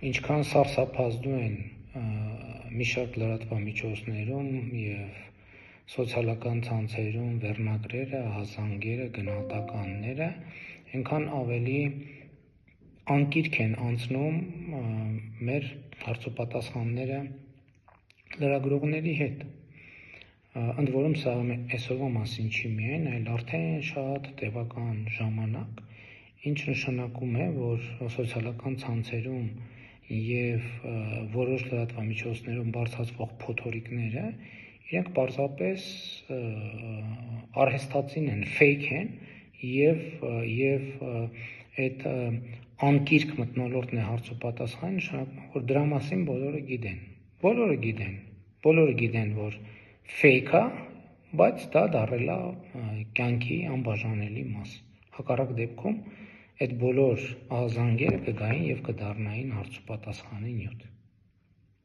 ինչքան սարսափազդու են մի շարք լրատվամիջոցներում և սոցիալական ցանցերում վերնագրերը, ահազանգերը, գնահատականները, այնքան ավելի անկիրք են անցնում մեր հարցոպատասխանները լրագրողների հետ։ Ընդ որում սա այսօրվա մասին չի միայն, այլ արդեն շատ տևական ժամանակ, ինչ նշանակում է, որ սոցիալական ցանցերում և որոշ լրատվամիջոցներում բարձրացվող փոթորիկները իրենք պարզապես արհեստածին են, fake են և այդ անկիրք մթնոլորտն է հարցոպատասխան, նշանակում որ դրա մասին բոլորը գիտեն, որ fake է, բայց դա դառել է կյանքի անբաժանելի մաս։ Հակառակ դեպքում այդ բոլոր ահազանգերը կգային և կդառնային հարցոպատասխանի նյութ։